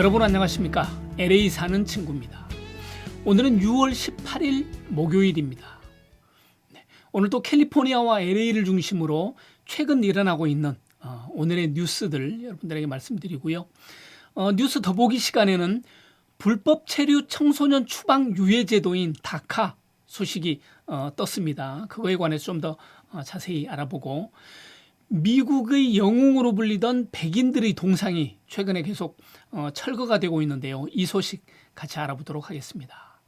여러분 안녕하십니까? LA 사는 친구입니다. 오늘은 6월 18일 목요일입니다. 오늘도 캘리포니아와 LA를 중심으로 최근 일어나고 있는 오늘의 뉴스들 여러분들에게 말씀드리고요. 뉴스 더보기 시간에는 불법 체류 청소년 추방 유예 제도인 다카 소식이 떴습니다. 그거에 관해서 좀 더 자세히 알아보고, 미국의 영웅으로 불리던 백인들의 동상이 최근에 계속 철거가 되고 있는데요. 이 소식 같이 알아보도록 하겠습니다.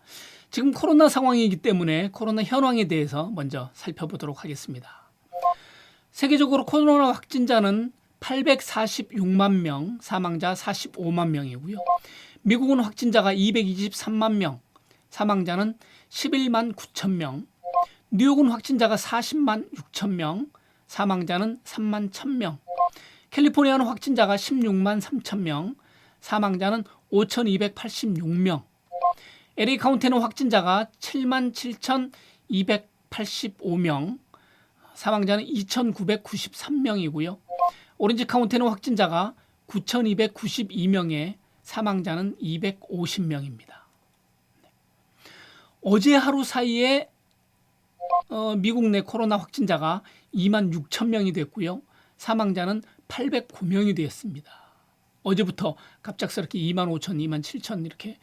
지금 코로나 상황이기 때문에 코로나 현황에 대해서 먼저 살펴보도록 하겠습니다. 세계적으로 코로나 확진자는 846만 명, 사망자 45만 명이고요. 미국은 확진자가 223만 명, 사망자는 11만 9천 명, 뉴욕은 확진자가 40만 6천 명, 사망자는 3만 1,000명, 캘리포니아는 확진자가 16만 3천 명, 사망자는 5,286명, LA 카운티는 확진자가 7만 7,285명, 사망자는 2,993명이고요. 오렌지 카운티는 확진자가 9,292명에 사망자는 250명입니다. 어제 하루 사이에 미국 내 코로나 확진자가 2만 6천 명이 됐고요. 사망자는 809명이 되었습니다. 어제부터 갑작스럽게 2만 5천, 2만 7천 이렇게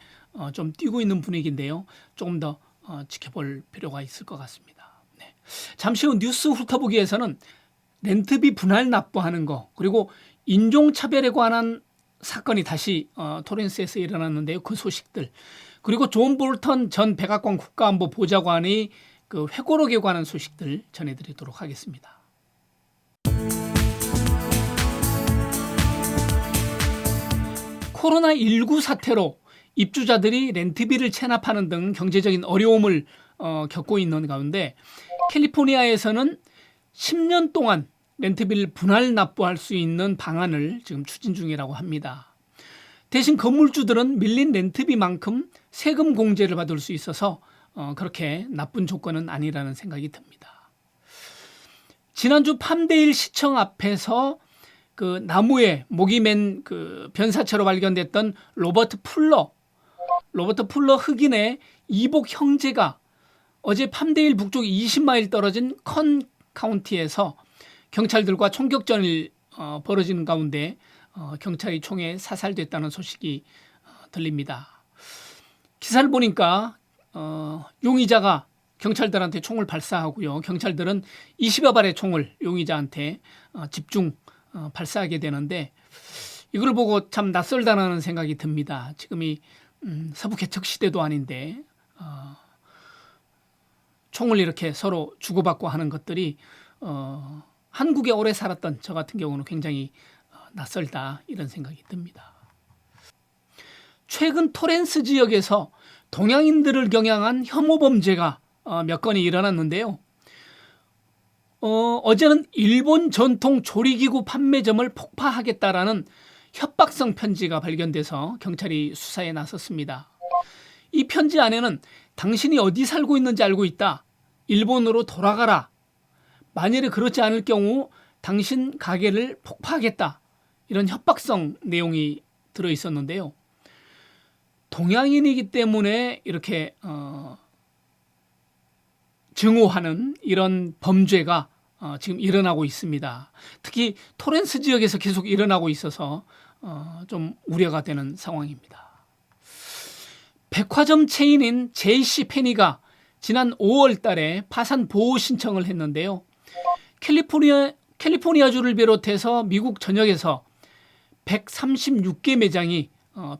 좀 뛰고 있는 분위기인데요. 조금 더 지켜볼 필요가 있을 것 같습니다. 네. 잠시 후 뉴스 훑어보기에서는 렌트비 분할 납부하는 거, 그리고 인종차별에 관한 사건이 다시 토렌스에서 일어났는데요. 그 소식들, 그리고 존 볼턴 전 백악관 국가안보 보좌관의 그 회고록에 관한 소식들 전해드리도록 하겠습니다. 코로나19 사태로 입주자들이 렌트비를 체납하는 등 경제적인 어려움을 겪고 있는 가운데, 캘리포니아에서는 10년 동안 렌트비를 분할 납부할 수 있는 방안을 지금 추진 중이라고 합니다. 대신 건물주들은 밀린 렌트비만큼 세금 공제를 받을 수 있어서 그렇게 나쁜 조건은 아니라는 생각이 듭니다. 지난주 팜데일 시청 앞에서 그 나무에 목이 맨 그 변사체로 발견됐던 로버트 풀러 흑인의 이복 형제가 어제 팜데일 북쪽 20마일 떨어진 컨 카운티에서 경찰들과 총격전이 벌어지는 가운데 경찰이 총에 사살됐다는 소식이 들립니다. 기사를 보니까 용의자가 경찰들한테 총을 발사하고요. 경찰들은 20여 발의 총을 용의자한테 집중 발사하게 되는데, 이걸 보고 참 낯설다는 생각이 듭니다. 지금이 서부 개척 시대도 아닌데 총을 이렇게 서로 주고받고 하는 것들이 한국에 오래 살았던 저 같은 경우는 굉장히 낯설다, 이런 생각이 듭니다. 최근 토렌스 지역에서 동양인들을 겨냥한 혐오 범죄가 몇 건이 일어났는데요. 어제는 일본 전통 조리기구 판매점을 폭파하겠다라는 협박성 편지가 발견돼서 경찰이 수사에 나섰습니다. 이 편지 안에는 당신이 어디 살고 있는지 알고 있다, 일본으로 돌아가라, 만일에 그렇지 않을 경우 당신 가게를 폭파하겠다, 이런 협박성 내용이 들어있었는데요. 동양인이기 때문에 이렇게 증오하는 이런 범죄가 지금 일어나고 있습니다. 특히 토렌스 지역에서 계속 일어나고 있어서 좀 우려가 되는 상황입니다. 백화점 체인인 JC페니가 지난 5월 달에 파산 보호 신청을 했는데요. 캘리포니아주를 비롯해서 미국 전역에서 136개 매장이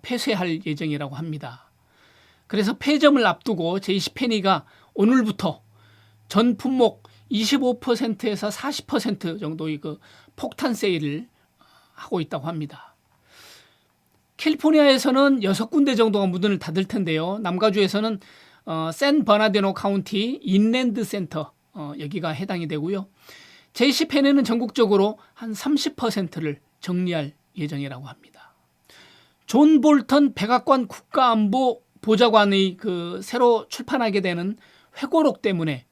폐쇄할 예정이라고 합니다. 그래서 폐점을 앞두고 JC페니가 오늘부터 전 품목 25%에서 40% 정도의 그 폭탄 세일을 하고 있다고 합니다. 캘리포니아에서는 6군데 정도가 문을 닫을 텐데요. 남가주에서는 샌 버나디노 카운티 인랜드 센터 여기가 해당이 되고요. JC페니는 전국적으로 한 30%를 정리할 예정이라고 합니다. 존 볼턴 백악관 국가안보 보좌관의 그 새로 출판하게 되는 회고록 때문에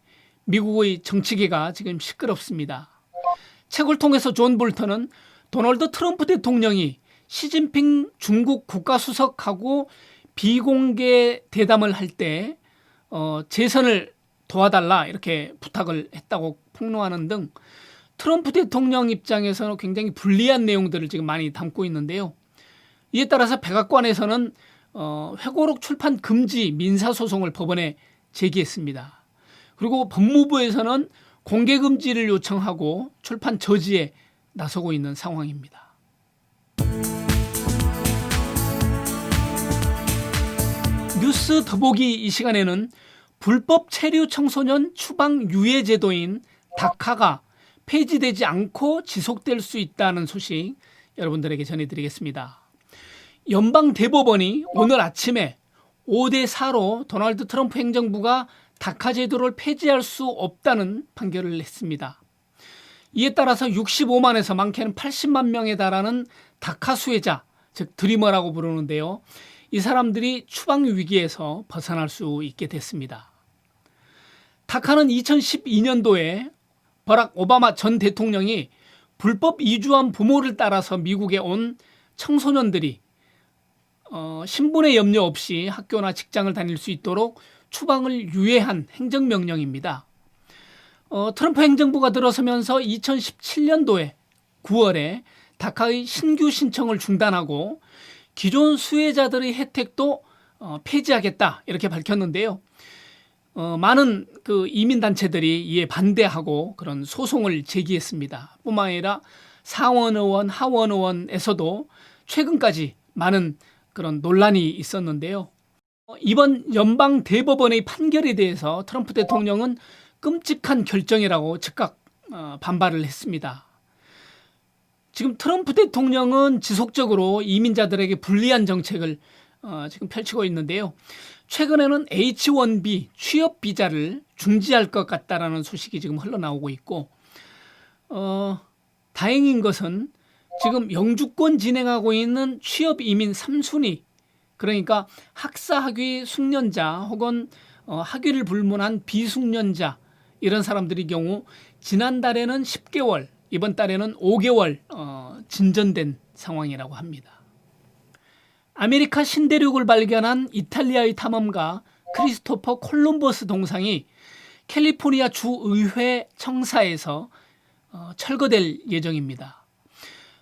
미국의 정치계가 지금 시끄럽습니다. 책을 통해서 존 볼턴은 도널드 트럼프 대통령이 시진핑 중국 국가수석하고 비공개 대담을 할 때 재선을 도와달라 이렇게 부탁을 했다고 폭로하는 등 트럼프 대통령 입장에서는 굉장히 불리한 내용들을 지금 많이 담고 있는데요. 이에 따라서 백악관에서는 회고록 출판 금지 민사소송을 법원에 제기했습니다. 그리고 법무부에서는 공개 금지를 요청하고 출판 저지에 나서고 있는 상황입니다. 뉴스 더보기 이 시간에는 불법 체류 청소년 추방 유예 제도인 다카가 폐지되지 않고 지속될 수 있다는 소식 여러분들에게 전해드리겠습니다. 연방 대법원이 오늘 아침에 5대4로 도널드 트럼프 행정부가 다카 제도를 폐지할 수 없다는 판결을 했습니다. 이에 따라서 65만에서 많게는 80만 명에 달하는 다카 수혜자, 즉 드리머라고 부르는데요. 이 사람들이 추방 위기에서 벗어날 수 있게 됐습니다. 다카는 2012년도에 버락 오바마 전 대통령이 불법 이주한 부모를 따라서 미국에 온 청소년들이 신분의 염려 없이 학교나 직장을 다닐 수 있도록 추방을 유예한 행정명령입니다. 트럼프 행정부가 들어서면서 2017년도에 9월에 다카의 신규 신청을 중단하고 기존 수혜자들의 혜택도 폐지하겠다 이렇게 밝혔는데요. 많은 그 이민단체들이 이에 반대하고 그런 소송을 제기했습니다. 뿐만 아니라 상원의원, 하원의원에서도 최근까지 많은 그런 논란이 있었는데요. 이번 연방 대법원의 판결에 대해서 트럼프 대통령은 끔찍한 결정이라고 즉각 반발을 했습니다. 지금 트럼프 대통령은 지속적으로 이민자들에게 불리한 정책을 지금 펼치고 있는데요. 최근에는 H-1B 취업 비자를 중지할 것 같다라는 소식이 지금 흘러나오고 있고, 다행인 것은 지금 영주권 진행하고 있는 취업 이민 3순위, 그러니까 학사 학위 숙련자 혹은 학위를 불문한 비숙련자 이런 사람들의 경우 지난달에는 10개월, 이번 달에는 5개월 진전된 상황이라고 합니다. 아메리카 신대륙을 발견한 이탈리아의 탐험가 크리스토퍼 콜럼버스 동상이 캘리포니아 주의회 청사에서 철거될 예정입니다.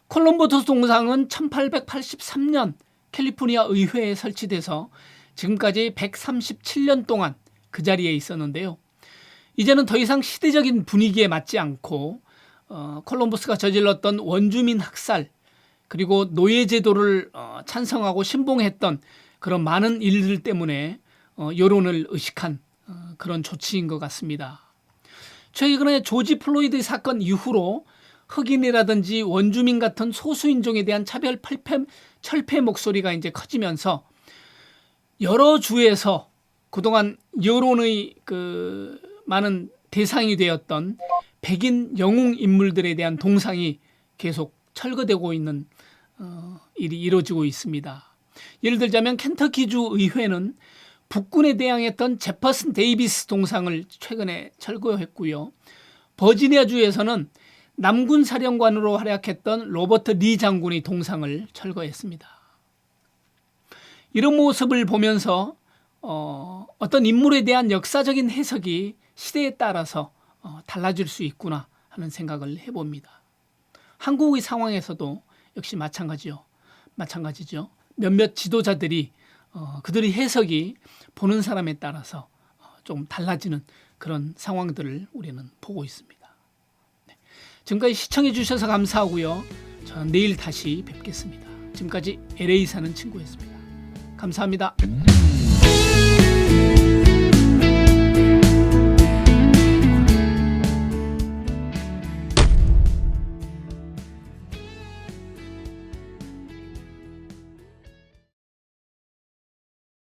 콜럼버스 동상은 1883년 캘리포니아 의회에 설치돼서 지금까지 137년 동안 그 자리에 있었는데요. 이제는 더 이상 시대적인 분위기에 맞지 않고 콜럼버스가 저질렀던 원주민 학살 그리고 노예제도를 찬성하고 신봉했던 그런 많은 일들 때문에 여론을 의식한 그런 조치인 것 같습니다. 최근에 조지 플로이드 사건 이후로 흑인이라든지 원주민 같은 소수인종에 대한 차별 철폐 목소리가 이제 커지면서 여러 주에서 그동안 여론의 그 많은 대상이 되었던 백인 영웅 인물들에 대한 동상이 계속 철거되고 있는 일이 이루어지고 있습니다. 예를 들자면 켄터키주 의회는 북군에 대항했던 제퍼슨 데이비스 동상을 최근에 철거했고요. 버지니아주에서는 남군 사령관으로 활약했던 로버트 리 장군의 동상을 철거했습니다. 이런 모습을 보면서 어떤 인물에 대한 역사적인 해석이 시대에 따라서 달라질 수 있구나 하는 생각을 해봅니다. 한국의 상황에서도 역시 마찬가지죠. 몇몇 지도자들이 그들의 해석이 보는 사람에 따라서 좀 달라지는 그런 상황들을 우리는 보고 있습니다. 네. 지금까지 시청해 주셔서 감사하고요. 저는 내일 다시 뵙겠습니다. 지금까지 LA 사는 친구였습니다. 감사합니다.